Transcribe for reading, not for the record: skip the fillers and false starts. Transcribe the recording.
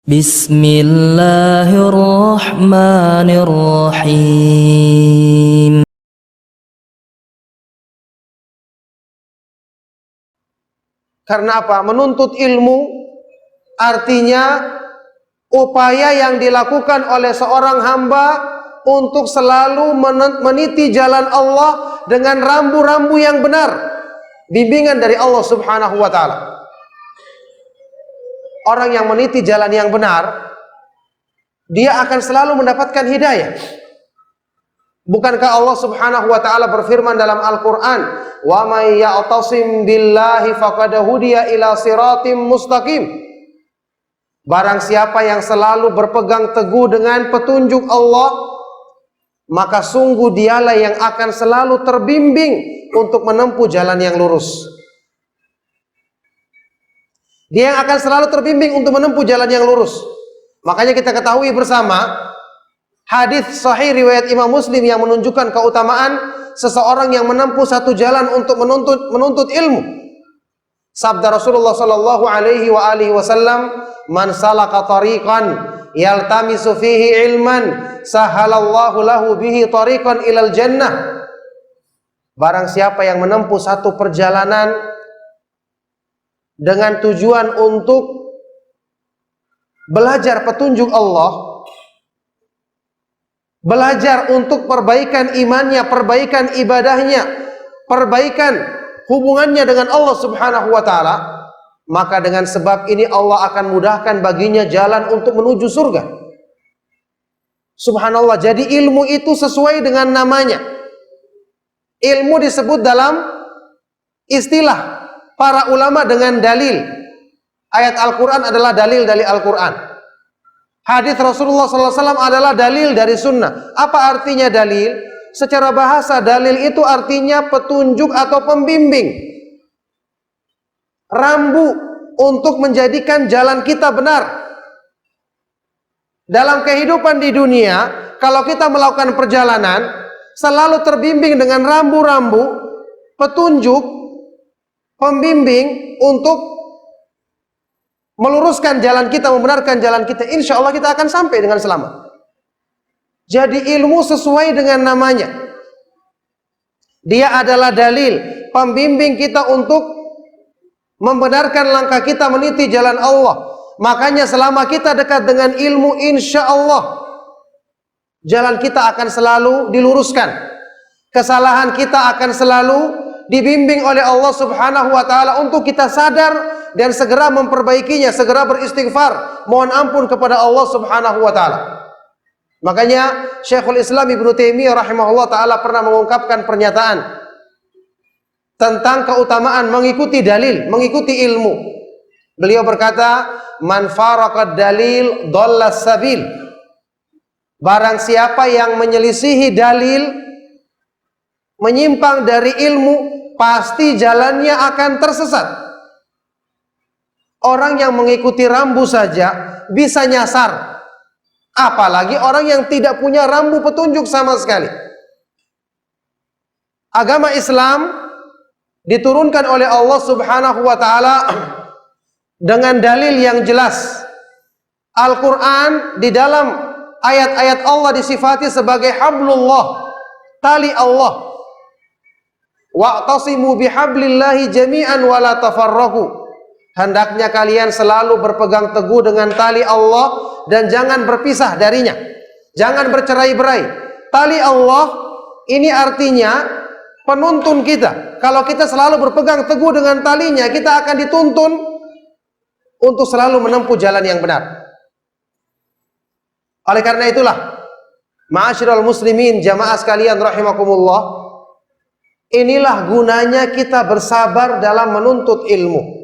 Bismillahirrahmanirrahim. Karena apa? Menuntut ilmu artinya upaya yang dilakukan oleh seorang hamba untuk selalu meniti jalan Allah dengan rambu-rambu yang benar, bimbingan dari Allah Subhanahu wa taala. Orang yang meniti jalan yang benar, dia akan selalu mendapatkan hidayah. Bukankah Allah Subhanahu wa taala berfirman dalam Al-Qur'an, "Wa may ya'tasim billahi faqad hudiya ila siratim mustaqim." Barang siapa yang selalu berpegang teguh dengan petunjuk Allah, maka sungguh dialah yang akan selalu terbimbing untuk menempuh jalan yang lurus. Dia yang akan selalu terbimbing untuk menempuh jalan yang lurus. Makanya kita ketahui bersama hadis sahih riwayat Imam Muslim yang menunjukkan keutamaan seseorang yang menempuh satu jalan untuk menuntut ilmu. Sabda Rasulullah sallallahu alaihi wasallam, "Man salaka tariqan yaltamisu fihi ilman, sahalallahu lahu bihi tariqan ilal jannah." Barang siapa yang menempuh satu perjalanan dengan tujuan untuk belajar petunjuk Allah, belajar untuk perbaikan imannya, perbaikan ibadahnya, perbaikan hubungannya dengan Allah Subhanahu wa taala, maka dengan sebab ini Allah akan mudahkan baginya jalan untuk menuju surga. Subhanallah, jadi ilmu itu sesuai dengan namanya. Ilmu disebut dalam istilah para ulama dengan dalil. Ayat Al-Quran adalah dalil dari Al-Quran. Hadis Rasulullah SAW adalah dalil dari sunnah. Apa artinya dalil? Secara bahasa dalil itu artinya petunjuk atau pembimbing, rambu untuk menjadikan jalan kita benar. Dalam kehidupan di dunia, kalau kita melakukan perjalanan, selalu terbimbing dengan rambu-rambu, petunjuk, pembimbing untuk meluruskan jalan kita, membenarkan jalan kita. Insya Allah kita akan sampai dengan selamat. Jadi ilmu sesuai dengan namanya. Dia adalah dalil, pembimbing kita untuk membenarkan langkah kita meniti jalan Allah. Makanya selama kita dekat dengan ilmu, insya Allah jalan kita akan selalu diluruskan. Kesalahan kita akan selalu dibimbing oleh Allah Subhanahu wa taala untuk kita sadar dan segera memperbaikinya, segera beristighfar, mohon ampun kepada Allah Subhanahu wa taala. Makanya Syekhul Islam Ibnu Taimiyah rahimahullah taala pernah mengungkapkan pernyataan tentang keutamaan mengikuti dalil, mengikuti ilmu. Beliau berkata, "Man faraqad dalil dhallas sabil." Barang siapa yang menyelisihi dalil, menyimpang dari ilmu, pasti jalannya akan tersesat. Orang yang mengikuti rambu saja bisa nyasar, apalagi orang yang tidak punya rambu petunjuk sama sekali. Agama Islam diturunkan oleh Allah Subhanahu wa taala dengan dalil yang jelas. Al-Quran di dalam ayat-ayat Allah disifati sebagai hablullah, tali Allah. Wa'tasimu bihablillahi jami'an wa la tafarraqu. Hendaknya kalian selalu berpegang teguh dengan tali Allah dan jangan berpisah darinya. Jangan bercerai-berai. Tali Allah ini artinya penuntun kita. Kalau kita selalu berpegang teguh dengan talinya, kita akan dituntun untuk selalu menempuh jalan yang benar. Oleh karena itulah, ma'asyiral muslimin, jamaah sekalian rahimakumullah, inilah gunanya kita bersabar dalam menuntut ilmu.